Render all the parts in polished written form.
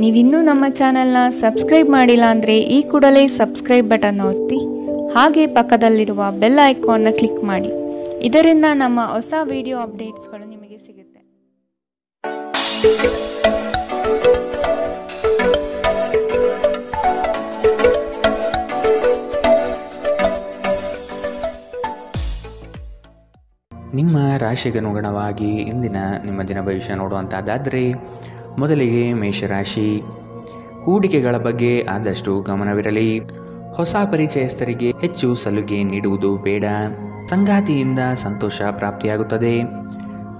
ನೀವಿನ್ನೂ ನಮ್ಮ ಚಾನೆಲ್ನ ಸಬ್ಸ್ಕ್ರೈಬ್ ಮಾಡಿಲ್ಲ ಅಂದರೆ ಈ ಕೂಡಲೇ ಸಬ್ಸ್ಕ್ರೈಬ್ ಬಟನ್ ಒತ್ತಿ ಹಾಗೆ ಪಕ್ಕದಲ್ಲಿರುವ ಬೆಲ್ ಐಕಾನ್ನ ಕ್ಲಿಕ್ ಮಾಡಿ. ಇದರಿಂದ ನಮ್ಮ ಹೊಸ ವಿಡಿಯೋ ಅಪ್ಡೇಟ್ಸ್ಗಳು ನಿಮಗೆ ಸಿಗುತ್ತೆ. ನಿಮ್ಮ ರಾಶಿಗನುಗುಣವಾಗಿ ಇಂದಿನ ನಿಮ್ಮ ದಿನ ಭವಿಷ್ಯ ನೋಡುವಂಥದ್ದಾದರೆ ಮೊದಲಿಗೆ ಮೇಷರಾಶಿ. ಹೂಡಿಕೆಗಳ ಬಗ್ಗೆ ಆದಷ್ಟು ಗಮನವಿರಲಿ. ಹೊಸ ಪರಿಚಯಸ್ಥರಿಗೆ ಹೆಚ್ಚು ಸಲುಗೆ ನೀಡುವುದು ಬೇಡ. ಸಂಗಾತಿಯಿಂದ ಸಂತೋಷ ಪ್ರಾಪ್ತಿಯಾಗುತ್ತದೆ.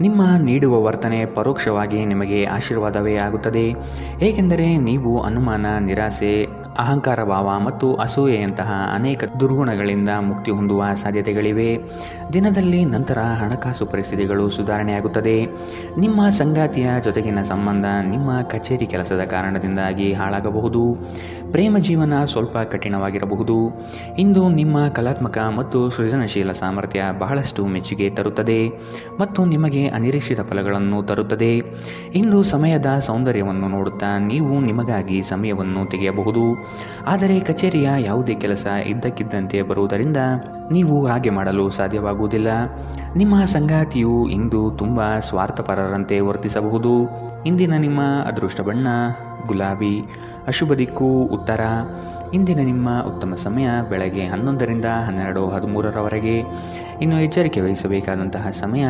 ನಿಮ್ಮ ನೀಡುವ ವರ್ತನೆ ಪರೋಕ್ಷವಾಗಿ ನಿಮಗೆ ಆಶೀರ್ವಾದವೇ ಆಗುತ್ತದೆ. ಏಕೆಂದರೆ ನೀವು ಅನುಮಾನ, ನಿರಾಸೆ, ಅಹಂಕಾರ ಭಾವ ಮತ್ತು ಅಸೂಯೆಯಂತಹ ಅನೇಕ ದುರ್ಗುಣಗಳಿಂದ ಮುಕ್ತಿ ಹೊಂದುವ ಸಾಧ್ಯತೆಗಳಿವೆ. ದಿನದಲ್ಲಿ ನಂತರ ಹಣಕಾಸು ಪರಿಸ್ಥಿತಿಗಳು ಸುಧಾರಣೆಯಾಗುತ್ತದೆ. ನಿಮ್ಮ ಸಂಗಾತಿಯ ಜೊತೆಗಿನ ಸಂಬಂಧ ನಿಮ್ಮ ಕಚೇರಿ ಕೆಲಸದ ಕಾರಣದಿಂದಾಗಿ ಹಾಳಾಗಬಹುದು. ಪ್ರೇಮ ಜೀವನ ಸ್ವಲ್ಪ ಕಠಿಣವಾಗಿರಬಹುದು. ಇಂದು ನಿಮ್ಮ ಕಲಾತ್ಮಕ ಮತ್ತು ಸೃಜನಶೀಲ ಸಾಮರ್ಥ್ಯ ಬಹಳಷ್ಟು ಮೆಚ್ಚುಗೆ ತರುತ್ತದೆ ಮತ್ತು ನಿಮಗೆ ಅನಿರೀಕ್ಷಿತ ಫಲಗಳನ್ನು ತರುತ್ತದೆ. ಇಂದು ಸಮಯದ ಸೌಂದರ್ಯವನ್ನು ನೋಡುತ್ತಾ ನೀವು ನಿಮಗಾಗಿ ಸಮಯವನ್ನು ತೆಗೆಯಬಹುದು. ಆದರೆ ಕಚೇರಿಯ ಯಾವುದೇ ಕೆಲಸ ಇದ್ದಕ್ಕಿದ್ದಂತೆ ಬರುವುದರಿಂದ ನೀವು ಹಾಗೆ ಮಾಡಲು ಸಾಧ್ಯವಾಗುವುದಿಲ್ಲ. ನಿಮ್ಮ ಸಂಗಾತಿಯು ಇಂದು ತುಂಬ ಸ್ವಾರ್ಥಪರರಂತೆ ವರ್ತಿಸಬಹುದು. ಇಂದಿನ ನಿಮ್ಮ ಅದೃಷ್ಟ ಬಣ್ಣ ಗುಲಾಬಿ. ಅಶುಭ ದಿಕ್ಕು ಉತ್ತರ. ಇಂದಿನ ನಿಮ್ಮ ಉತ್ತಮ ಸಮಯ ಬೆಳಗ್ಗೆ 11ರಿಂದ 12:13ರವರೆಗೆ. ಇನ್ನು ಎಚ್ಚರಿಕೆ ವಹಿಸಬೇಕಾದಂತಹ ಸಮಯ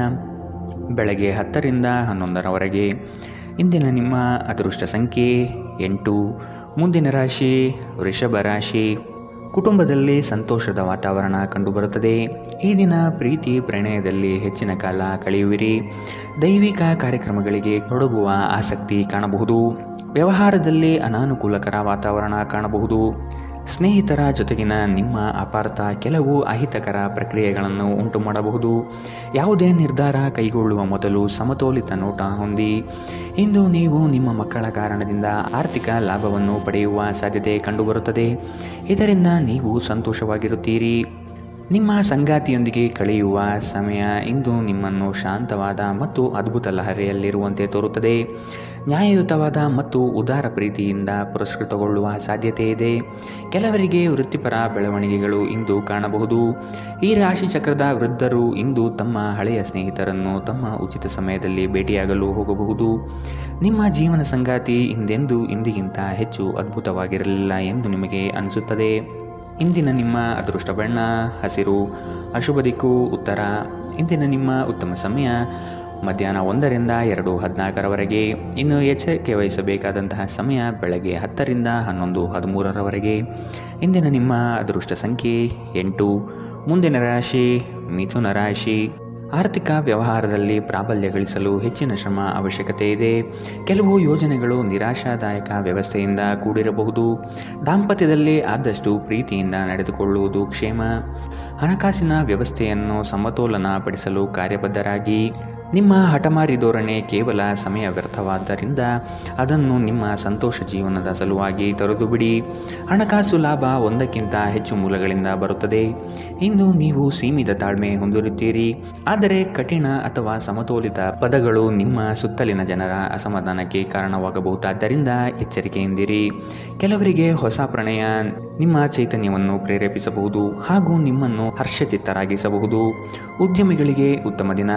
ಬೆಳಗ್ಗೆ 10ರಿಂದ 11ರವರೆಗೆ. ಇಂದಿನ ನಿಮ್ಮ ಅದೃಷ್ಟ ಸಂಖ್ಯೆ 8. ಮುಂದಿನ ರಾಶಿ ವೃಷಭ ರಾಶಿ. ಕುಟುಂಬದಲ್ಲಿ ಸಂತೋಷದ ವಾತಾವರಣ ಕಂಡುಬರುತ್ತದೆ. ಈ ದಿನ ಪ್ರೀತಿ ಪ್ರಣಯದಲ್ಲಿ ಹೆಚ್ಚಿನ ಕಾಲ ಕಳೆಯುವಿರಿ. ದೈವಿಕ ಕಾರ್ಯಕ್ರಮಗಳಿಗೆ ತೊಡಗುವ ಆಸಕ್ತಿ ಕಾಣಬಹುದು. ವ್ಯವಹಾರದಲ್ಲಿ ಅನಾನುಕೂಲಕರ ವಾತಾವರಣ ಕಾಣಬಹುದು. ಸ್ನೇಹಿತರ ಜೊತೆಗಿನ ನಿಮ್ಮ ಅಪಾರ್ಥ ಕೆಲವು ಅಹಿತಕರ ಪ್ರಕ್ರಿಯೆಗಳನ್ನು ಉಂಟು ಮಾಡಬಹುದು. ಯಾವುದೇ ನಿರ್ಧಾರ ಕೈಗೊಳ್ಳುವ ಮೊದಲು ಸಮತೋಲಿತ ನೋಟ ಹೊಂದಿ. ಇಂದು ನೀವು ನಿಮ್ಮ ಮಕ್ಕಳ ಕಾರಣದಿಂದ ಆರ್ಥಿಕ ಲಾಭವನ್ನು ಪಡೆಯುವ ಸಾಧ್ಯತೆ ಕಂಡುಬರುತ್ತದೆ. ಇದರಿಂದ ನೀವು ಸಂತೋಷವಾಗಿರುತ್ತೀರಿ. ನಿಮ್ಮ ಸಂಗಾತಿಯೊಂದಿಗೆ ಕಳೆಯುವ ಸಮಯ ಇಂದು ನಿಮ್ಮನ್ನು ಶಾಂತವಾದ ಮತ್ತು ಅದ್ಭುತ ಲಹರಿಯಲ್ಲಿರುವಂತೆ ತೋರುತ್ತದೆ. ನ್ಯಾಯಯುತವಾದ ಮತ್ತು ಉದಾರ ಪ್ರೀತಿಯಿಂದ ಪುರಸ್ಕೃತಗೊಳ್ಳುವ ಸಾಧ್ಯತೆ ಇದೆ. ಕೆಲವರಿಗೆ ವೃತ್ತಿಪರ ಬೆಳವಣಿಗೆಗಳು ಇಂದು ಕಾಣಬಹುದು. ಈ ರಾಶಿ ಚಕ್ರದ ವೃದ್ಧರು ಇಂದು ತಮ್ಮ ಹಳೆಯ ಸ್ನೇಹಿತರನ್ನು ತಮ್ಮ ಉಚಿತ ಸಮಯದಲ್ಲಿ ಭೇಟಿಯಾಗಲು ಹೋಗಬಹುದು. ನಿಮ್ಮ ಜೀವನ ಸಂಗಾತಿ ಇಂದಿಗಿಂತ ಹೆಚ್ಚು ಅದ್ಭುತವಾಗಿರಲಿಲ್ಲ ಎಂದು ನಿಮಗೆ ಅನಿಸುತ್ತದೆ. ಇಂದಿನ ನಿಮ್ಮ ಅದೃಷ್ಟ ಬಣ್ಣ ಹಸಿರು. ಅಶುಭ ದಿಕ್ಕು ಉತ್ತರ. ಇಂದಿನ ನಿಮ್ಮ ಉತ್ತಮ ಸಮಯ ಮಧ್ಯಾಹ್ನ 1ರಿಂದ 2:14ರವರೆಗೆ. ಇನ್ನು ಎಚ್ಚರಿಕೆ ವಹಿಸಬೇಕಾದಂತಹ ಸಮಯ ಬೆಳಗ್ಗೆ 10ರಿಂದ 11:13ರವರೆಗೆ. ಇಂದಿನ ನಿಮ್ಮ ಅದೃಷ್ಟ ಸಂಖ್ಯೆ 8. ಮುಂದಿನ ರಾಶಿ ಮಿಥುನ ರಾಶಿ. ಆರ್ಥಿಕ ವ್ಯವಹಾರದಲ್ಲಿ ಪ್ರಾಬಲ್ಯ ಗಳಿಸಲು ಹೆಚ್ಚಿನ ಶ್ರಮ ಅವಶ್ಯಕತೆ ಇದೆ. ಕೆಲವು ಯೋಜನೆಗಳು ನಿರಾಶಾದಾಯಕ ವ್ಯವಸ್ಥೆಯಿಂದ ಕೂಡಿರಬಹುದು. ದಾಂಪತ್ಯದಲ್ಲಿ ಆದಷ್ಟು ಪ್ರೀತಿಯಿಂದ ನಡೆದುಕೊಳ್ಳುವುದು ಕ್ಷೇಮ. ಹಣಕಾಸಿನ ವ್ಯವಸ್ಥೆಯನ್ನು ಸಮತೋಲನಪಡಿಸಲು ಕಾರ್ಯಬದ್ಧರಾಗಿ. ನಿಮ್ಮ ಹಠಮಾರಿ ಧೋರಣೆ ಕೇವಲ ಸಮಯ ವ್ಯರ್ಥವಾದ್ದರಿಂದ ಅದನ್ನು ನಿಮ್ಮ ಸಂತೋಷ ಜೀವನದ ಸಲುವಾಗಿ ತೊರೆದು ಬಿಡಿ. ಹಣಕಾಸು ಲಾಭ ಒಂದಕ್ಕಿಂತ ಹೆಚ್ಚು ಮೂಲಗಳಿಂದ ಬರುತ್ತದೆ. ಇಂದು ನೀವು ಸೀಮಿತ ತಾಳ್ಮೆ ಹೊಂದಿರುತ್ತೀರಿ. ಆದರೆ ಕಠಿಣ ಅಥವಾ ಸಮತೋಲಿತ ಪದಗಳು ನಿಮ್ಮ ಸುತ್ತಲಿನ ಜನರ ಅಸಮಾಧಾನಕ್ಕೆ ಕಾರಣವಾಗಬಹುದಾದ್ದರಿಂದ ಎಚ್ಚರಿಕೆಯಿಂದಿರಿ. ಕೆಲವರಿಗೆ ಹೊಸ ಪ್ರಣಯ ನಿಮ್ಮ ಚೈತನ್ಯವನ್ನು ಪ್ರೇರೇಪಿಸಬಹುದು ಹಾಗೂ ನಿಮ್ಮನ್ನು ಹರ್ಷಚಿತ್ತರಾಗಿಸಬಹುದು. ಉದ್ಯಮಿಗಳಿಗೆ ಉತ್ತಮ ದಿನ.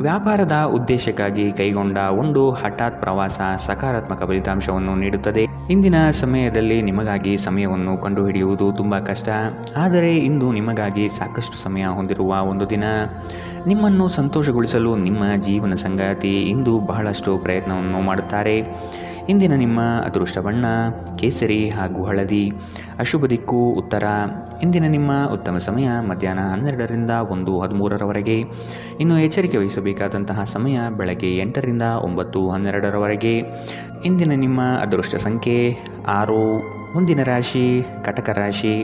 ವ್ಯಾಪಾರದ ಉದ್ದೇಶಕ್ಕಾಗಿ ಕೈಗೊಂಡ ಒಂದು ಹಠಾತ್ ಪ್ರವಾಸ ಸಕಾರಾತ್ಮಕ ಫಲಿತಾಂಶವನ್ನು ನೀಡುತ್ತದೆ. ಇಂದಿನ ಸಮಯದಲ್ಲಿ ನಿಮಗಾಗಿ ಸಮಯವನ್ನು ಕಂಡುಹಿಡಿಯುವುದು ತುಂಬ ಕಷ್ಟ. ಆದರೆ ಇಂದು ನಿಮಗಾಗಿ ಸಾಕಷ್ಟು ಸಮಯ ಹೊಂದಿರುವ ಒಂದು ದಿನ. ನಿಮ್ಮನ್ನು ಸಂತೋಷಗೊಳಿಸಲು ನಿಮ್ಮ ಜೀವನ ಸಂಗಾತಿ ಇಂದು ಬಹಳಷ್ಟು ಪ್ರಯತ್ನವನ್ನು ಮಾಡುತ್ತಾರೆ. ಇಂದಿನ ನಿಮ್ಮ ಅದೃಷ್ಟ ಬಣ್ಣ ಕೇಸರಿ ಹಾಗೂ ಹಳದಿ. ಅಶುಭ ದಿಕ್ಕು ಉತ್ತರ. ಇಂದಿನ ನಿಮ್ಮ ಉತ್ತಮ ಸಮಯ ಮಧ್ಯಾಹ್ನ 12ರಿಂದ 1:13ರವರೆಗೆ. ಇನ್ನು ಎಚ್ಚರಿಕೆ ವಹಿಸಬೇಕಾದಂತಹ ಸಮಯ ಬೆಳಗ್ಗೆ 8ರಿಂದ 9:12ರವರೆಗೆ. ಇಂದಿನ ನಿಮ್ಮ ಅದೃಷ್ಟ ಸಂಖ್ಯೆ 6. ಮುಂದಿನ ರಾಶಿ ಕಟಕ ರಾಶಿ.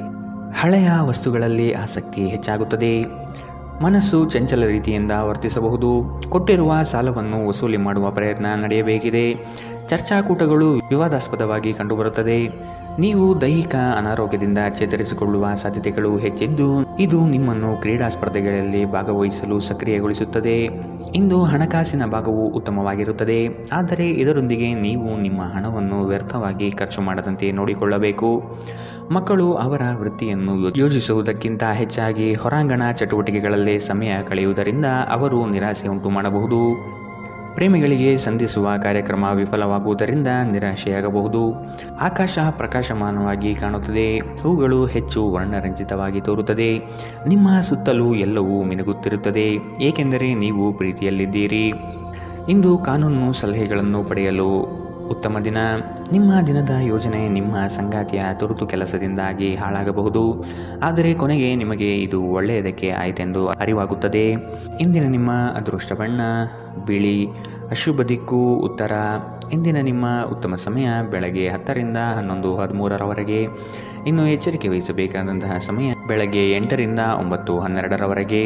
ಹಳೆಯ ವಸ್ತುಗಳಲ್ಲಿ ಆಸಕ್ತಿ ಹೆಚ್ಚಾಗುತ್ತದೆ. ಮನಸ್ಸು ಚಂಚಲ ರೀತಿಯಿಂದ ವರ್ತಿಸಬಹುದು. ಕೊಟ್ಟಿರುವ ಸಾಲವನ್ನು ವಸೂಲಿ ಮಾಡುವ ಪ್ರಯತ್ನ ನಡೆಯಬೇಕಿದೆ. ಚರ್ಚಾಕೂಟಗಳು ವಿವಾದಾಸ್ಪದವಾಗಿ ಕಂಡುಬರುತ್ತದೆ. ನೀವು ದೈಹಿಕ ಅನಾರೋಗ್ಯದಿಂದ ಚೇತರಿಸಿಕೊಳ್ಳುವ ಸಾಧ್ಯತೆಗಳು ಹೆಚ್ಚಿದ್ದು ಇದು ನಿಮ್ಮನ್ನು ಕ್ರೀಡಾ ಸ್ಪರ್ಧೆಗಳಲ್ಲಿ ಭಾಗವಹಿಸಲು ಸಕ್ರಿಯಗೊಳಿಸುತ್ತದೆ. ಇಂದು ಹಣಕಾಸಿನ ಭಾಗವು ಉತ್ತಮವಾಗಿರುತ್ತದೆ, ಆದರೆ ಇದರೊಂದಿಗೆ ನೀವು ನಿಮ್ಮ ಹಣವನ್ನು ವ್ಯರ್ಥವಾಗಿ ಖರ್ಚು ಮಾಡದಂತೆ ನೋಡಿಕೊಳ್ಳಬೇಕು. ಮಕ್ಕಳು ಅವರ ವೃತ್ತಿಯನ್ನು ಯೋಜಿಸುವುದಕ್ಕಿಂತ ಹೆಚ್ಚಾಗಿ ಹೊರಾಂಗಣ ಚಟುವಟಿಕೆಗಳಲ್ಲಿ ಸಮಯ ಕಳೆಯುವುದರಿಂದ ಅವರು ನಿರಾಸೆ ಉಂಟು ಮಾಡಬಹುದು. ಪ್ರೇಮಿಗಳಿಗೆ ಸಂಧಿಸುವ ಕಾರ್ಯಕ್ರಮ ವಿಫಲವಾಗುವುದರಿಂದ ನಿರಾಶೆಯಾಗಬಹುದು. ಆಕಾಶ ಪ್ರಕಾಶಮಾನವಾಗಿ ಕಾಣುತ್ತದೆ, ಹೂಗಳು ಹೆಚ್ಚು ವರ್ಣರಂಜಿತವಾಗಿ ತೋರುತ್ತದೆ. ನಿಮ್ಮ ಸುತ್ತಲೂ ಎಲ್ಲವೂ ಮಿನುಗುತ್ತಿರುತ್ತದೆ, ಏಕೆಂದರೆ ನೀವು ಪ್ರೀತಿಯಲ್ಲಿದ್ದೀರಿ. ಇಂದು ಕಾನೂನು ಸಲಹೆಗಳನ್ನು ಪಡೆಯಲು ಉತ್ತಮ ದಿನ. ನಿಮ್ಮ ದಿನದ ಯೋಜನೆ ನಿಮ್ಮ ಸಂಗಾತಿಯ ತುರ್ತು ಕೆಲಸದಿಂದಾಗಿ ಹಾಳಾಗಬಹುದು, ಆದರೆ ಕೊನೆಗೆ ನಿಮಗೆ ಇದು ಒಳ್ಳೆಯದಕ್ಕೆ ಆಯಿತೆಂದು ಅರಿವಾಗುತ್ತದೆ. ಇಂದಿನ ನಿಮ್ಮ ಅದೃಷ್ಟ ಬಣ್ಣ ಬಿಳಿ. ಅಶುಭ ದಿಕ್ಕು ಉತ್ತರ. ಇಂದಿನ ನಿಮ್ಮ ಉತ್ತಮ ಸಮಯ ಬೆಳಗ್ಗೆ 10 ರಿಂದ 11:13ರವರೆಗೆ. ಇನ್ನು ಎಚ್ಚರಿಕೆ ವಹಿಸಬೇಕಾದಂತಹ ಸಮಯ ಬೆಳಗ್ಗೆ 8 ರಿಂದ 9:12ರವರೆಗೆ.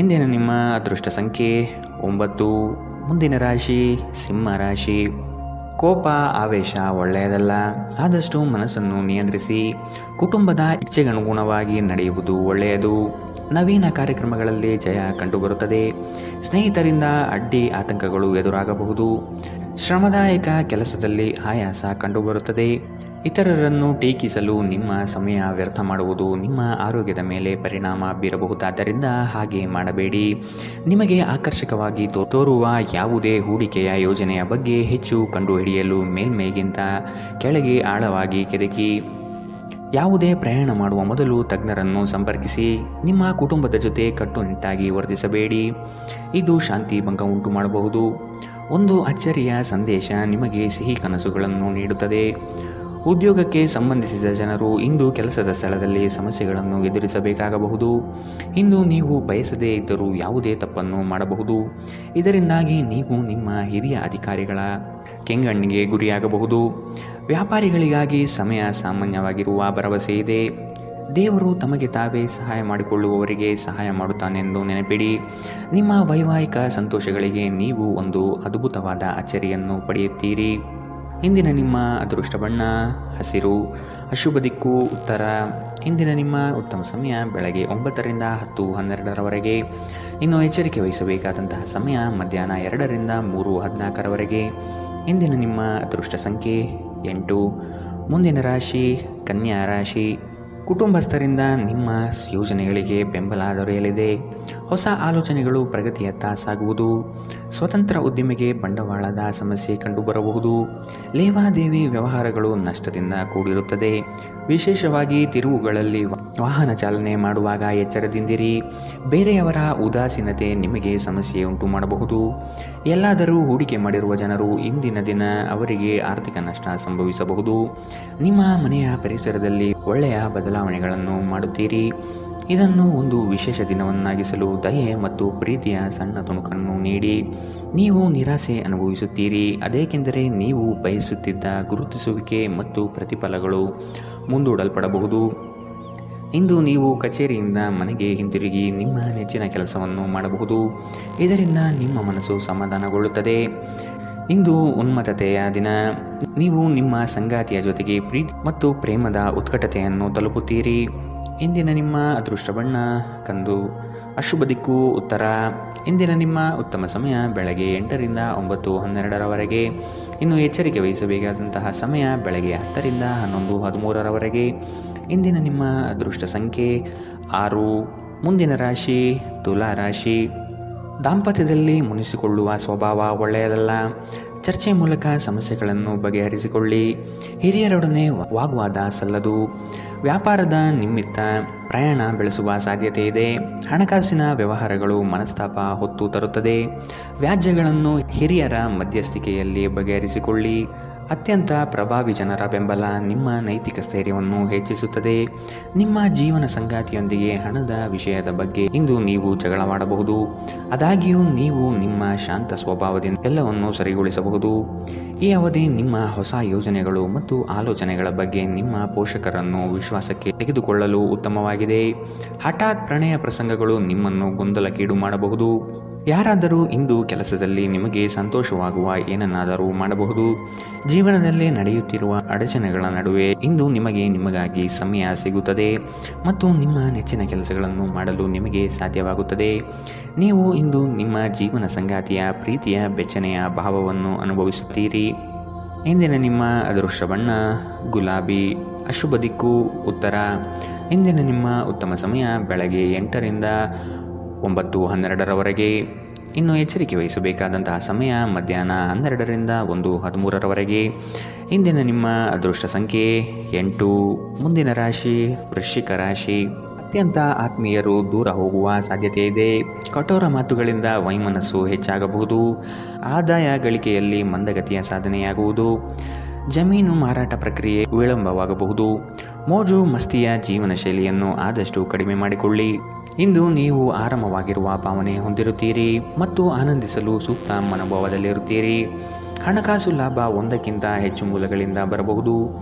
ಇಂದಿನ ನಿಮ್ಮ ಅದೃಷ್ಟ ಸಂಖ್ಯೆ 9. ಮುಂದಿನ ರಾಶಿ ಸಿಂಹ ರಾಶಿ. ಕೋಪ ಆವೇಶ ಒಳ್ಳೆಯದಲ್ಲ, ಆದಷ್ಟು ಮನಸ್ಸನ್ನು ನಿಯಂತ್ರಿಸಿ. ಕುಟುಂಬದ ಇಚ್ಛೆಗನುಗುಣವಾಗಿ ನಡೆಯುವುದು ಒಳ್ಳೆಯದು. ನವೀನ ಕಾರ್ಯಕ್ರಮಗಳಲ್ಲಿ ಜಯ ಕಂಡುಬರುತ್ತದೆ. ಸ್ನೇಹಿತರಿಂದ ಅಡ್ಡಿ ಆತಂಕಗಳು ಎದುರಾಗಬಹುದು. ಶ್ರಮದಾಯಕ ಕೆಲಸದಲ್ಲಿ ಆಯಾಸ ಕಂಡುಬರುತ್ತದೆ. ಇತರರನ್ನು ಟೀಕಿಸಲು ನಿಮ್ಮ ಸಮಯ ವ್ಯರ್ಥ ಮಾಡುವುದು ನಿಮ್ಮ ಆರೋಗ್ಯದ ಮೇಲೆ ಪರಿಣಾಮ ಬೀರಬಹುದಾದ್ದರಿಂದ ಹಾಗೆ ಮಾಡಬೇಡಿ. ನಿಮಗೆ ಆಕರ್ಷಕವಾಗಿ ತೋರುವ ಯಾವುದೇ ಹೂಡಿಕೆಯ ಯೋಜನೆಯ ಬಗ್ಗೆ ಹೆಚ್ಚು ಕಂಡುಹಿಡಿಯಲು ಮೇಲ್ಮೈಗಿಂತ ಕೆಳಗೆ ಆಳವಾಗಿ ಕೆದಕಿ. ಯಾವುದೇ ಪ್ರಯಾಣ ಮಾಡುವ ಮೊದಲು ತಜ್ಞರನ್ನು ಸಂಪರ್ಕಿಸಿ. ನಿಮ್ಮ ಕುಟುಂಬದ ಜೊತೆ ಕಟ್ಟುನಿಟ್ಟಾಗಿ ವರ್ತಿಸಬೇಡಿ, ಇದು ಶಾಂತಿ ಭಂಗ ಉಂಟು ಮಾಡಬಹುದು. ಒಂದು ಅಚ್ಚರಿಯ ಸಂದೇಶ ನಿಮಗೆ ಸಿಹಿ ಕನಸುಗಳನ್ನು ನೀಡುತ್ತದೆ. ಉದ್ಯೋಗಕ್ಕೆ ಸಂಬಂಧಿಸಿದ ಜನರು ಇಂದು ಕೆಲಸದ ಸ್ಥಳದಲ್ಲಿ ಸಮಸ್ಯೆಗಳನ್ನು ಎದುರಿಸಬೇಕಾಗಬಹುದು. ಇಂದು ನೀವು ಬಯಸದೇ ಇದ್ದರೂ ಯಾವುದೇ ತಪ್ಪನ್ನು ಮಾಡಬಹುದು. ಇದರಿಂದಾಗಿ ನೀವು ನಿಮ್ಮ ಹಿರಿಯ ಅಧಿಕಾರಿಗಳ ಕೆಂಗಣ್ಣಿಗೆ ಗುರಿಯಾಗಬಹುದು. ವ್ಯಾಪಾರಿಗಳಿಗಾಗಿ ಸಮಯ ಸಾಮಾನ್ಯವಾಗಿರುವ ಭರವಸೆ ಇದೆ. ದೇವರು ತಮಗೆ ತಾವೇ ಸಹಾಯ ಮಾಡಿಕೊಳ್ಳುವವರಿಗೆ ಸಹಾಯ ಮಾಡುತ್ತಾನೆಂದು ನೆನಪಿಡಿ. ನಿಮ್ಮ ವೈವಾಹಿಕ ಸಂತೋಷಗಳಿಗೆ ನೀವು ಒಂದು ಅದ್ಭುತವಾದ ಅಚ್ಚರಿಯನ್ನು ಪಡೆಯುತ್ತೀರಿ. ಇಂದಿನ ನಿಮ್ಮ ಅದೃಷ್ಟ ಬಣ್ಣ ಹಸಿರು. ಅಶುಭ ದಿಕ್ಕು ಉತ್ತರ. ಇಂದಿನ ನಿಮ್ಮ ಉತ್ತಮ ಸಮಯ ಬೆಳಗ್ಗೆ 9 ರಿಂದ 10:12ರವರೆಗೆ. ಇನ್ನು ಎಚ್ಚರಿಕೆ ವಹಿಸಬೇಕಾದಂತಹ ಸಮಯ ಮಧ್ಯಾಹ್ನ 2 ರಿಂದ 3:14ರವರೆಗೆ. ಇಂದಿನ ನಿಮ್ಮ ಅದೃಷ್ಟ ಸಂಖ್ಯೆ 8. ಮುಂದಿನ ರಾಶಿ ಕನ್ಯಾ ರಾಶಿ. ಕುಟುಂಬಸ್ಥರಿಂದ ನಿಮ್ಮ ಯೋಜನೆಗಳಿಗೆ ಬೆಂಬಲ ದೊರೆಯಲಿದೆ. ಹೊಸ ಆಲೋಚನೆಗಳು ಪ್ರಗತಿಯತ್ತ ಸಾಗುವುದು. ಸ್ವತಂತ್ರ ಉದ್ಯಮಿಗೆ ಬಂಡವಾಳದ ಸಮಸ್ಯೆ ಕಂಡುಬರಬಹುದು. ಲೇವಾದೇವಿ ವ್ಯವಹಾರಗಳು ನಷ್ಟದಿಂದ ಕೂಡಿರುತ್ತದೆ. ವಿಶೇಷವಾಗಿ ತಿರುವುಗಳಲ್ಲಿ ವಾಹನ ಚಾಲನೆ ಮಾಡುವಾಗ ಎಚ್ಚರದಿಂದಿರಿ. ಬೇರೆಯವರ ಉದಾಸೀನತೆ ನಿಮಗೆ ಸಮಸ್ಯೆ ಉಂಟು ಮಾಡಬಹುದು. ಎಲ್ಲಾದರೂ ಹೂಡಿಕೆ ಮಾಡಿರುವ ಜನರು ಇಂದಿನ ದಿನ ಅವರಿಗೆ ಆರ್ಥಿಕ ನಷ್ಟ ಸಂಭವಿಸಬಹುದು. ನಿಮ್ಮ ಮನೆಯ ಪರಿಸರದಲ್ಲಿ ಒಳ್ಳೆಯ ಬದಲಾವಣೆಗಳನ್ನು ಮಾಡುತ್ತೀರಿ. ಇದನ್ನು ಒಂದು ವಿಶೇಷ ದಿನವನ್ನಾಗಿಸಲು ದಯೆ ಮತ್ತು ಪ್ರೀತಿಯ ಸಣ್ಣ ತುಣುಕನ್ನು ನೀಡಿ. ನೀವು ನಿರಾಸೆ ಅನುಭವಿಸುತ್ತೀರಿ, ಅದೇಕೆಂದರೆ ನೀವು ಬಯಸುತ್ತಿದ್ದ ಗುರುತಿಸುವಿಕೆ ಮತ್ತು ಪ್ರತಿಫಲಗಳು ಮುಂದೂಡಲ್ಪಡಬಹುದು. ಇಂದು ನೀವು ಕಚೇರಿಯಿಂದ ಮನೆಗೆ ಹಿಂತಿರುಗಿ ನಿಮ್ಮ ನೆಚ್ಚಿನ ಕೆಲಸವನ್ನು ಮಾಡಬಹುದು. ಇದರಿಂದ ನಿಮ್ಮ ಮನಸ್ಸು ಸಮಾಧಾನಗೊಳ್ಳುತ್ತದೆ. ಇಂದು ಉನ್ಮತ್ತತೆಯ ದಿನ. ನೀವು ನಿಮ್ಮ ಸಂಗಾತಿಯ ಜೊತೆಗೆ ಪ್ರೀತಿ ಮತ್ತು ಪ್ರೇಮದ ಉತ್ಕಟತೆಯನ್ನು ತಲುಪುತ್ತೀರಿ. ಇಂದಿನ ನಿಮ್ಮ ಅದೃಷ್ಟ ಬಣ್ಣ ಕಂದು. ಅಶುಭ ದಿಕ್ಕು ಉತ್ತರ. ಇಂದಿನ ನಿಮ್ಮ ಉತ್ತಮ ಸಮಯ ಬೆಳಗ್ಗೆ 8 ರಿಂದ 9:12ರವರೆಗೆ. ಇನ್ನು ಎಚ್ಚರಿಕೆ ವಹಿಸಬೇಕಾದಂತಹ ಸಮಯ ಬೆಳಗ್ಗೆ 10 ರಿಂದ 11:13ರವರೆಗೆ. ಇಂದಿನ ನಿಮ್ಮ ಅದೃಷ್ಟ ಸಂಖ್ಯೆ 6. ಮುಂದಿನ ರಾಶಿ ತುಲಾ ರಾಶಿ. ದಾಂಪತ್ಯದಲ್ಲಿ ಮುನಿಸಿಕೊಳ್ಳುವ ಸ್ವಭಾವ ಒಳ್ಳೆಯದಲ್ಲ. ಚರ್ಚೆ ಮೂಲಕ ಸಮಸ್ಯೆಗಳನ್ನು ಬಗೆಹರಿಸಿಕೊಳ್ಳಿ. ಹಿರಿಯರೊಡನೆ ವಾಗ್ವಾದ ಸಲ್ಲದು. ವ್ಯಾಪಾರದ ನಿಮಿತ್ತ ಪ್ರಯಾಣ ಬೆಳೆಸುವ ಸಾಧ್ಯತೆ ಇದೆ. ಹಣಕಾಸಿನ ವ್ಯವಹಾರಗಳು ಮನಸ್ತಾಪ ಹೊತ್ತು ತರುತ್ತದೆ. ವ್ಯಾಜ್ಯಗಳನ್ನು ಹಿರಿಯರ ಮಧ್ಯಸ್ಥಿಕೆಯಲ್ಲಿ ಬಗೆಹರಿಸಿಕೊಳ್ಳಿ. ಅತ್ಯಂತ ಪ್ರಭಾವಿ ಜನರ ಬೆಂಬಲ ನಿಮ್ಮ ನೈತಿಕ ಸ್ಥೈರ್ಯವನ್ನು ಹೆಚ್ಚಿಸುತ್ತದೆ. ನಿಮ್ಮ ಜೀವನ ಸಂಗಾತಿಯೊಂದಿಗೆ ಹಣದ ವಿಷಯದ ಬಗ್ಗೆ ಇಂದು ನೀವು ಜಗಳವಾಡಬಹುದು. ಆದಾಗ್ಯೂ ನೀವು ನಿಮ್ಮ ಶಾಂತ ಸ್ವಭಾವದಿಂದ ಎಲ್ಲವನ್ನೂ ಸರಿಗೊಳಿಸಬಹುದು. ಈ ಅವಧಿ ನಿಮ್ಮ ಹೊಸ ಯೋಜನೆಗಳು ಮತ್ತು ಆಲೋಚನೆಗಳ ಬಗ್ಗೆ ನಿಮ್ಮ ಪೋಷಕರನ್ನು ವಿಶ್ವಾಸಕ್ಕೆ ತೆಗೆದುಕೊಳ್ಳಲು ಉತ್ತಮವಾಗಿದೆ. ಹಠಾತ್ ಪ್ರಣಯ ಪ್ರಸಂಗಗಳು ನಿಮ್ಮನ್ನು ಗೊಂದಲಕ್ಕೀಡು ಮಾಡಬಹುದು. ಯಾರಾದರೂ ಇಂದು ಕೆಲಸದಲ್ಲಿ ನಿಮಗೆ ಸಂತೋಷವಾಗುವ ಏನನ್ನಾದರೂ ಮಾಡಬಹುದು. ಜೀವನದಲ್ಲಿ ನಡೆಯುತ್ತಿರುವ ಅಡಚಣೆಗಳ ನಡುವೆ ಇಂದು ನಿಮಗಾಗಿ ಸಮಯ ಸಿಗುತ್ತದೆ ಮತ್ತು ನಿಮ್ಮ ನೆಚ್ಚಿನ ಕೆಲಸಗಳನ್ನು ಮಾಡಲು ನಿಮಗೆ ಸಾಧ್ಯವಾಗುತ್ತದೆ. ನೀವು ಇಂದು ನಿಮ್ಮ ಜೀವನ ಸಂಗಾತಿಯ ಪ್ರೀತಿಯ ಬೆಚ್ಚನೆಯ ಭಾವವನ್ನು ಅನುಭವಿಸುತ್ತೀರಿ. ಇಂದಿನ ನಿಮ್ಮ ಅದೃಷ್ಟ ಬಣ್ಣ ಗುಲಾಬಿ, ಅಶುಭ ದಿಕ್ಕು ಉತ್ತರ. ಇಂದಿನ ನಿಮ್ಮ ಉತ್ತಮ ಸಮಯ ಬೆಳಗ್ಗೆ 8ರಿಂದ 9:12ರವರೆಗೆ. ಇನ್ನು ಎಚ್ಚರಿಕೆ ವಹಿಸಬೇಕಾದಂತಹ ಸಮಯ ಮಧ್ಯಾಹ್ನ 12ರಿಂದ 1:13ರವರೆಗೆ. ಇಂದಿನ ನಿಮ್ಮ ಅದೃಷ್ಟ ಸಂಖ್ಯೆ 8. ಮುಂದಿನ ರಾಶಿ ವೃಶ್ಚಿಕ ರಾಶಿ. ಅತ್ಯಂತ ಆತ್ಮೀಯರು ದೂರ ಹೋಗುವ ಸಾಧ್ಯತೆ ಇದೆ. ಕಠೋರ ಮಾತುಗಳಿಂದ ವೈಮನಸ್ಸು ಹೆಚ್ಚಾಗಬಹುದು. ಆದಾಯ ಗಳಿಕೆಯಲ್ಲಿ ಮಂದಗತಿಯ ಸಾಧನೆಯಾಗುವುದು. ಜಮೀನು ಮಾರಾಟ ಪ್ರಕ್ರಿಯೆ ವಿಳಂಬವಾಗಬಹುದು. ಮೋಜು ಮಸ್ತಿಯ ಜೀವನ ಶೈಲಿಯನ್ನು ಆದಷ್ಟು ಕಡಿಮೆ ಮಾಡಿಕೊಳ್ಳಿ. ಇಂದು ನೀವು ಆರಾಮವಾಗಿರುವ ಭಾವನೆ ಹೊಂದಿರುತ್ತೀರಿ ಮತ್ತು ಆನಂದಿಸಲು ಸೂಕ್ತ ಮನೋಭಾವದಲ್ಲಿರುತ್ತೀರಿ. ಹಣಕಾಸು ಲಾಭ ಒಂದಕ್ಕಿಂತ ಹೆಚ್ಚು ಮೂಲಗಳಿಂದ ಬರಬಹುದು.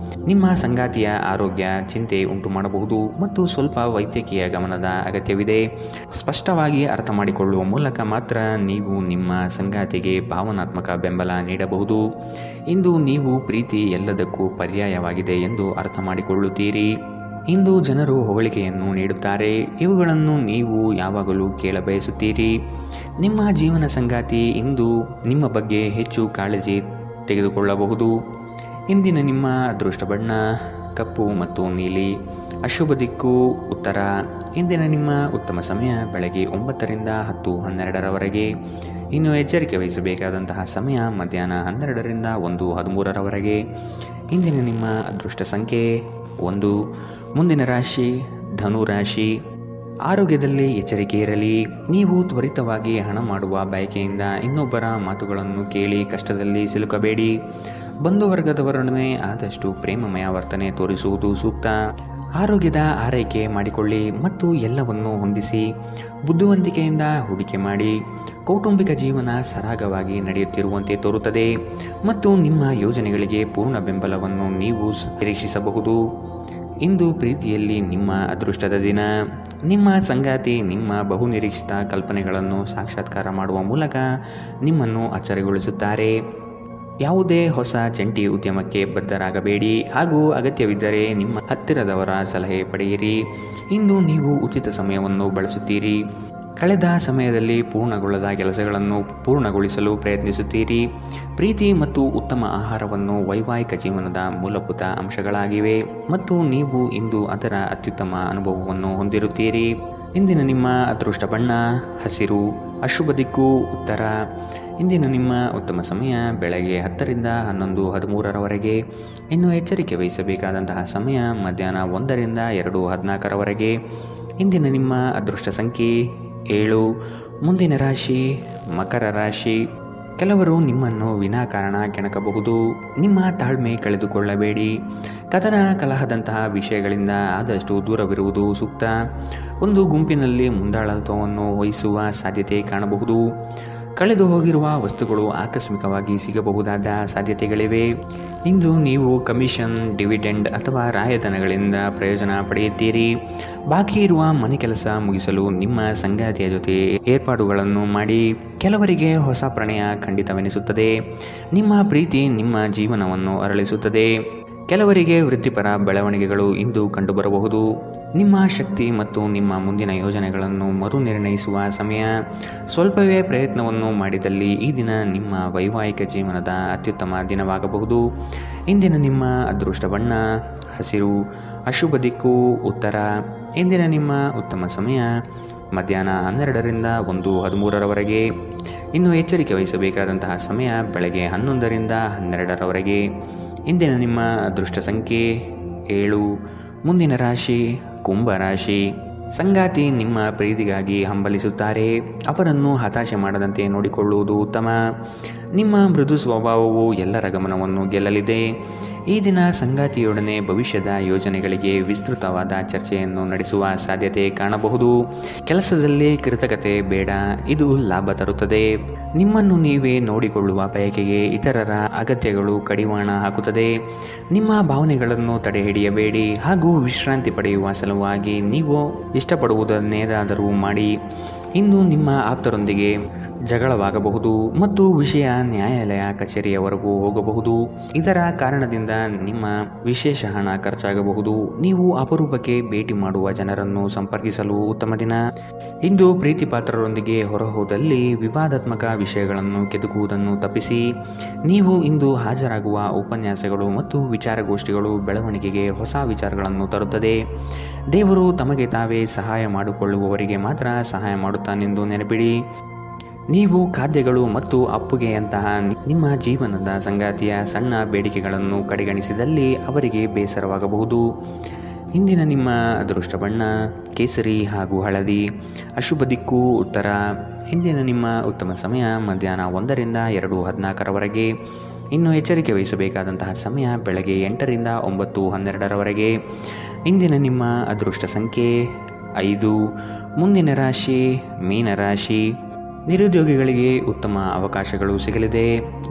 ನಿಮ್ಮ ಸಂಗಾತಿಯ ಆರೋಗ್ಯ ಚಿಂತೆ ಉಂಟು ಮಾಡಬಹುದು ಮತ್ತು ಸ್ವಲ್ಪ ವೈದ್ಯಕೀಯ ಗಮನದ ಅಗತ್ಯವಿದೆ. ಸ್ಪಷ್ಟವಾಗಿ ಅರ್ಥ ಮಾಡಿಕೊಳ್ಳುವ ಮೂಲಕ ಮಾತ್ರ ನೀವು ನಿಮ್ಮ ಸಂಗಾತಿಗೆ ಭಾವನಾತ್ಮಕ ಬೆಂಬಲ ನೀಡಬಹುದು. ಇಂದು ನೀವು ಪ್ರೀತಿ ಎಲ್ಲದಕ್ಕೂ ಪರ್ಯಾಯವಾಗಿದೆ ಎಂದು ಅರ್ಥ ಮಾಡಿಕೊಳ್ಳುತ್ತೀರಿ. ಇಂದು ಜನರು ಹೊಗಳಿಕೆಯನ್ನು ನೀಡುತ್ತಾರೆ. ಇವುಗಳನ್ನು ನೀವು ಯಾವಾಗಲೂ ಕೇಳಬಯಸುತ್ತೀರಿ. ನಿಮ್ಮ ಜೀವನ ಸಂಗಾತಿ ಇಂದು ನಿಮ್ಮ ಬಗ್ಗೆ ಹೆಚ್ಚು ಕಾಳಜಿ ತೆಗೆದುಕೊಳ್ಳಬಹುದು. ಇಂದಿನ ನಿಮ್ಮ ಅದೃಷ್ಟ ಬಣ್ಣ ಕಪ್ಪು ಮತ್ತು ನೀಲಿ, ಅಶುಭ ದಿಕ್ಕು ಉತ್ತರ. ಇಂದಿನ ನಿಮ್ಮ ಉತ್ತಮ ಸಮಯ ಬೆಳಗ್ಗೆ 9ರಿಂದ 10:12ರವರೆಗೆ. ಇನ್ನು ಎಚ್ಚರಿಕೆ ವಹಿಸಬೇಕಾದಂತಹ ಸಮಯ ಮಧ್ಯಾಹ್ನ 12ರಿಂದ 1:13ರವರೆಗೆ. ಇಂದಿನ ನಿಮ್ಮ ಅದೃಷ್ಟ ಸಂಖ್ಯೆ 1. ಮುಂದಿನ ರಾಶಿ ಧನು ರಾಶಿ. ಆರೋಗ್ಯದಲ್ಲಿ ಎಚ್ಚರಿಕೆ ಇರಲಿ. ನೀವು ತ್ವರಿತವಾಗಿ ಹಣ ಮಾಡುವ ಬಯಕೆಯಿಂದ ಇನ್ನೊಬ್ಬರ ಮಾತುಗಳನ್ನು ಕೇಳಿ ಕಷ್ಟದಲ್ಲಿ ಸಿಲುಕಬೇಡಿ. ಬಂಧುವರ್ಗದವರೊಡನೆ ಆದಷ್ಟು ಪ್ರೇಮಮಯ ವರ್ತನೆ ತೋರಿಸುವುದು ಸೂಕ್ತ. ಆರೋಗ್ಯದ ಆರೈಕೆ ಮಾಡಿಕೊಳ್ಳಿ ಮತ್ತು ಎಲ್ಲವನ್ನೂ ಹೊಂದಿಸಿ. ಬುದ್ಧಿವಂತಿಕೆಯಿಂದ ಹೂಡಿಕೆ ಮಾಡಿ. ಕೌಟುಂಬಿಕ ಜೀವನ ಸರಾಗವಾಗಿ ನಡೆಯುತ್ತಿರುವಂತೆ ತೋರುತ್ತದೆ ಮತ್ತು ನಿಮ್ಮ ಯೋಜನೆಗಳಿಗೆ ಪೂರ್ಣ ಬೆಂಬಲವನ್ನು ನೀವು ನಿರೀಕ್ಷಿಸಬಹುದು. ಇಂದು ಪ್ರೀತಿಯಲ್ಲಿ ನಿಮ್ಮ ಅದೃಷ್ಟದ ದಿನ. ನಿಮ್ಮ ಸಂಗಾತಿ ನಿಮ್ಮ ಬಹುನಿರೀಕ್ಷಿತ ಕಲ್ಪನೆಗಳನ್ನು ಸಾಕ್ಷಾತ್ಕಾರ ಮಾಡುವ ಮೂಲಕ ನಿಮ್ಮನ್ನು ಅಚ್ಚರಿಗೊಳಿಸುತ್ತಾರೆ. ಯಾವುದೇ ಹೊಸ ಜಂಟಿ ಉದ್ಯಮಕ್ಕೆ ಬದ್ಧರಾಗಬೇಡಿ ಹಾಗೂ ಅಗತ್ಯವಿದ್ದರೆ ನಿಮ್ಮ ಹತ್ತಿರದವರ ಸಲಹೆ ಪಡೆಯಿರಿ. ಇಂದು ನೀವು ಉಚಿತ ಸಮಯವನ್ನು ಬಳಸುತ್ತೀರಿ. ಕಳೆದ ಸಮಯದಲ್ಲಿ ಪೂರ್ಣಗೊಳ್ಳದ ಕೆಲಸಗಳನ್ನು ಪೂರ್ಣಗೊಳಿಸಲು ಪ್ರಯತ್ನಿಸುತ್ತೀರಿ. ಪ್ರೀತಿ ಮತ್ತು ಉತ್ತಮ ಆಹಾರವನ್ನು ವೈವಾಹಿಕ ಜೀವನದ ಮೂಲಭೂತ ಅಂಶಗಳಾಗಿವೆ ಮತ್ತು ನೀವು ಇಂದು ಅದರ ಅತ್ಯುತ್ತಮ ಅನುಭವವನ್ನು ಹೊಂದಿರುತ್ತೀರಿ. ಇಂದಿನ ನಿಮ್ಮ ಅದೃಷ್ಟ ಬಣ್ಣ ಹಸಿರು, ಅಶುಭ ದಿಕ್ಕು ಉತ್ತರ. ಇಂದಿನ ನಿಮ್ಮ ಉತ್ತಮ ಸಮಯ ಬೆಳಗ್ಗೆ 10ರಿಂದ 11:13ರವರೆಗೆ. ಇನ್ನು ಎಚ್ಚರಿಕೆ ವಹಿಸಬೇಕಾದಂತಹ ಸಮಯ ಮಧ್ಯಾಹ್ನ 1ರಿಂದ 2:14ರವರೆಗೆ. ಇಂದಿನ ನಿಮ್ಮ ಅದೃಷ್ಟ ಸಂಖ್ಯೆ 7. ಮುಂದಿನ ರಾಶಿ ಮಕರ ರಾಶಿ. ಕೆಲವರು ನಿಮ್ಮನ್ನು ವಿನಾಕಾರಣ ಕೆಣಕಬಹುದು. ನಿಮ್ಮ ತಾಳ್ಮೆ ಕಳೆದುಕೊಳ್ಳಬೇಡಿ. ಕದನ ಕಲಹದಂತಹ ವಿಷಯಗಳಿಂದ ಆದಷ್ಟು ದೂರವಿರುವುದು ಸೂಕ್ತ. ಒಂದು ಗುಂಪಿನಲ್ಲಿ ಮುಂದಾಳತ್ವವನ್ನು ವಹಿಸುವ ಸಾಧ್ಯತೆ ಕಾಣಬಹುದು. ಕಳೆದು ಹೋಗಿರುವ ವಸ್ತುಗಳು ಆಕಸ್ಮಿಕವಾಗಿ ಸಿಗಬಹುದಾದ ಸಾಧ್ಯತೆಗಳಿವೆ. ಇಂದು ನೀವು ಕಮಿಷನ್, ಡಿವಿಡೆಂಡ್ ಅಥವಾ ರಾಯಧನಗಳಿಂದ ಪ್ರಯೋಜನ ಪಡೆಯುತ್ತೀರಿ. ಬಾಕಿ ಇರುವ ಮನೆ ಕೆಲಸ ಮುಗಿಸಲು ನಿಮ್ಮ ಸಂಗಾತಿಯ ಜೊತೆ ಏರ್ಪಾಡುಗಳನ್ನು ಮಾಡಿ. ಕೆಲವರಿಗೆ ಹೊಸ ಪ್ರಣಯ ಖಂಡಿತವೆನಿಸುತ್ತದೆ. ನಿಮ್ಮ ಪ್ರೀತಿ ನಿಮ್ಮ ಜೀವನವನ್ನು ಅರಳಿಸುತ್ತದೆ. ಕೆಲವರಿಗೆ ವೃತ್ತಿಪರ ಬೆಳವಣಿಗೆಗಳು ಇಂದು ಕಂಡುಬರಬಹುದು. ನಿಮ್ಮ ಶಕ್ತಿ ಮತ್ತು ನಿಮ್ಮ ಮುಂದಿನ ಯೋಜನೆಗಳನ್ನು ಮರುನಿರ್ಣಯಿಸುವ ಸಮಯ. ಸ್ವಲ್ಪವೇ ಪ್ರಯತ್ನವನ್ನು ಮಾಡಿದಲ್ಲಿ ಈ ದಿನ ನಿಮ್ಮ ವೈವಾಹಿಕ ಜೀವನದ ಅತ್ಯುತ್ತಮ ದಿನವಾಗಬಹುದು. ಇಂದಿನ ನಿಮ್ಮ ಅದೃಷ್ಟ ಬಣ್ಣ ಹಸಿರು, ಅಶುಭ ದಿಕ್ಕು ಉತ್ತರ. ಇಂದಿನ ನಿಮ್ಮ ಉತ್ತಮ ಸಮಯ ಮಧ್ಯಾಹ್ನ 12ರಿಂದ 1:13ರವರೆಗೆ. ಇನ್ನು ಎಚ್ಚರಿಕೆ ವಹಿಸಬೇಕಾದಂತಹ ಸಮಯ ಬೆಳಗ್ಗೆ 11ರಿಂದ 12ರವರೆಗೆ. ಇಂದಿನ ನಿಮ್ಮ ಅದೃಷ್ಟ ಸಂಖ್ಯೆ 7. ಮುಂದಿನ ರಾಶಿ ಕುಂಭರಾಶಿ. ಸಂಗಾತಿ ನಿಮ್ಮ ಪ್ರೀತಿಗಾಗಿ ಹಂಬಲಿಸುತ್ತಾರೆ. ಅವರನ್ನು ಹತಾಶೆ ಮಾಡದಂತೆ ನೋಡಿಕೊಳ್ಳುವುದು ಉತ್ತಮ. ನಿಮ್ಮ ಮೃದು ಸ್ವಭಾವವು ಎಲ್ಲರ ಗಮನವನ್ನು ಗೆಲ್ಲಲಿದೆ. ಈ ದಿನ ಸಂಗಾತಿಯೊಡನೆ ಭವಿಷ್ಯದ ಯೋಜನೆಗಳಿಗೆ ವಿಸ್ತೃತವಾದ ಚರ್ಚೆಯನ್ನು ನಡೆಸುವ ಸಾಧ್ಯತೆ ಕಾಣಬಹುದು. ಕೆಲಸದಲ್ಲಿ ಕೃತಕತೆ ಬೇಡ, ಇದು ಲಾಭ ತರುತ್ತದೆ. ನಿಮ್ಮನ್ನು ನೀವೇ ನೋಡಿಕೊಳ್ಳುವ ಬಯಕೆಗೆ ಇತರರ ಅಗತ್ಯಗಳು ಕಡಿವಾಣ ಹಾಕುತ್ತದೆ. ನಿಮ್ಮ ಭಾವನೆಗಳನ್ನು ತಡೆಹಿಡಿಯಬೇಡಿ ಹಾಗೂ ವಿಶ್ರಾಂತಿ ಪಡೆಯುವ ಸಲುವಾಗಿ ನೀವು ಇಷ್ಟಪಡುವುದನ್ನೇನಾದರೂ ಮಾಡಿ. ಇಂದು ನಿಮ್ಮ ಆಪ್ತರೊಂದಿಗೆ ಜಗಳವಾಗಬಹುದು ಮತ್ತು ವಿಷಯ ನ್ಯಾಯಾಲಯ ಕಚೇರಿಯವರೆಗೂ ಹೋಗಬಹುದು. ಇದರ ಕಾರಣದಿಂದ ನಿಮ್ಮ ವಿಶೇಷ ಹಣ ಖರ್ಚಾಗಬಹುದು. ನೀವು ಅಪರೂಪಕ್ಕೆ ಭೇಟಿ ಮಾಡುವ ಜನರನ್ನು ಸಂಪರ್ಕಿಸಲು ಉತ್ತಮ ದಿನ. ಇಂದು ಪ್ರೀತಿ ಪಾತ್ರರೊಂದಿಗೆ ಹೊರಹೋದಲ್ಲಿ ವಿವಾದಾತ್ಮಕ ವಿಷಯಗಳನ್ನು ಕೆದಕುವುದನ್ನು ತಪ್ಪಿಸಿ. ನೀವು ಇಂದು ಹಾಜರಾಗುವ ಉಪನ್ಯಾಸಗಳು ಮತ್ತು ವಿಚಾರಗೋಷ್ಠಿಗಳು ಬೆಳವಣಿಗೆಗೆ ಹೊಸ ವಿಚಾರಗಳನ್ನು ತರುತ್ತದೆ. ದೇವರು ತಮಗೆ ತಾವೇ ಸಹಾಯ ಮಾಡಿಕೊಳ್ಳುವವರಿಗೆ ಮಾತ್ರ ಸಹಾಯ ಮಾಡುತ್ತಾನೆಂದು ನೆನಪಿಡಿ. ನೀವು ಖಾದ್ಯಗಳು ಮತ್ತು ಅಪ್ಪುಗೆಯಂತಹ ನಿಮ್ಮ ಜೀವನದ ಸಂಗಾತಿಯ ಸಣ್ಣ ಬೇಡಿಕೆಗಳನ್ನು ಕಡೆಗಣಿಸಿದಲ್ಲಿ ಅವರಿಗೆ ಬೇಸರವಾಗಬಹುದು. ಇಂದಿನ ನಿಮ್ಮ ಅದೃಷ್ಟ ಬಣ್ಣ ಕೇಸರಿ ಹಾಗೂ ಹಳದಿ. ಅಶುಭ ದಿಕ್ಕು ಉತ್ತರ. ಇಂದಿನ ನಿಮ್ಮ ಉತ್ತಮ ಸಮಯ ಮಧ್ಯಾಹ್ನ 1 ರಿಂದ 2:14 ಇನ್ನು ಎಚ್ಚರಿಕೆ ವಹಿಸಬೇಕಾದಂತಹ ಸಮಯ ಬೆಳಗ್ಗೆ 8 ರಿಂದ 9:12 ಇಂದಿನ ನಿಮ್ಮ ಅದೃಷ್ಟ ಸಂಖ್ಯೆ 5. ಮುಂದಿನ ರಾಶಿ ಮೀನರಾಶಿ. ನಿರುದ್ಯೋಗಿಗಳಿಗೆ ಉತ್ತಮ ಅವಕಾಶಗಳು ಸಿಗಲಿದೆ.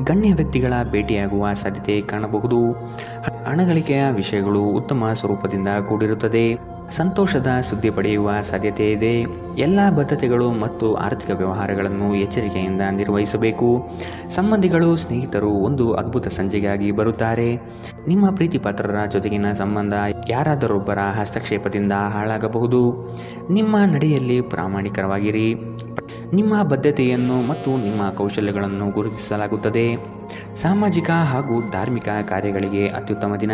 ಗಣ್ಯ ವ್ಯಕ್ತಿಗಳ ಭೇಟಿಯಾಗುವ ಸಾಧ್ಯತೆ ಕಾಣಬಹುದು. ಹಣಗಳಿಕೆಯ ವಿಷಯಗಳು ಉತ್ತಮ ಸ್ವರೂಪದಿಂದ ಕೂಡಿರುತ್ತದೆ. ಸಂತೋಷದ ಸುದ್ದಿ ಪಡೆಯುವ ಸಾಧ್ಯತೆ ಇದೆ. ಎಲ್ಲ ಬದ್ಧತೆಗಳು ಮತ್ತು ಆರ್ಥಿಕ ವ್ಯವಹಾರಗಳನ್ನು ಎಚ್ಚರಿಕೆಯಿಂದ ನಿರ್ವಹಿಸಬೇಕು. ಸಂಬಂಧಿಗಳು ಸ್ನೇಹಿತರು ಒಂದು ಅದ್ಭುತ ಸಂಜೆಗಾಗಿ ಬರುತ್ತಾರೆ. ನಿಮ್ಮ ಪ್ರೀತಿ ಪಾತ್ರರ ಜೊತೆಗಿನ ಸಂಬಂಧ ಯಾರಾದರೊಬ್ಬರ ಹಸ್ತಕ್ಷೇಪದಿಂದ ಹಾಳಾಗಬಹುದು. ನಿಮ್ಮ ನಡೆಯಲ್ಲಿ ಪ್ರಾಮಾಣಿಕರಾಗಿರಿ. ನಿಮ್ಮ ಬದ್ಧತೆಯನ್ನು ಮತ್ತು ನಿಮ್ಮ ಕೌಶಲ್ಯಗಳನ್ನು ಗುರುತಿಸಲಾಗುತ್ತದೆ. ಸಾಮಾಜಿಕ ಹಾಗೂ ಧಾರ್ಮಿಕ ಕಾರ್ಯಗಳಿಗೆ ಅತ್ಯುತ್ತಮ ದಿನ.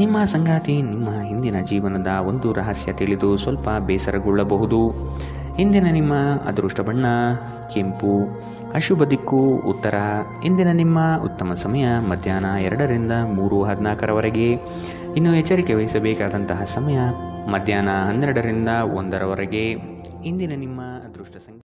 ನಿಮ್ಮ ಸಂಗಾತಿ ನಿಮ್ಮ ಹಿಂದಿನ ಜೀವನದ ಒಂದು ರಹಸ್ಯ ತಿಳಿದು ಸ್ವಲ್ಪ ಬೇಸರಗೊಳ್ಳಬಹುದು. ಇಂದಿನ ನಿಮ್ಮ ಅದೃಷ್ಟ ಬಣ್ಣ ಕೆಂಪು. ಅಶುಭ ದಿಕ್ಕು ಉತ್ತರ. ಇಂದಿನ ನಿಮ್ಮ ಉತ್ತಮ ಸಮಯ ಮಧ್ಯಾಹ್ನ 2 ರಿಂದ 3:14 ಇನ್ನು ಎಚ್ಚರಿಕೆ ವಹಿಸಬೇಕಾದಂತಹ ಸಮಯ ಮಧ್ಯಾಹ್ನ 12 ರಿಂದ 1 ಇಂದಿನ ನಿಮ್ಮ ಅದೃಷ್ಟ ಸಂಖ್ಯೆ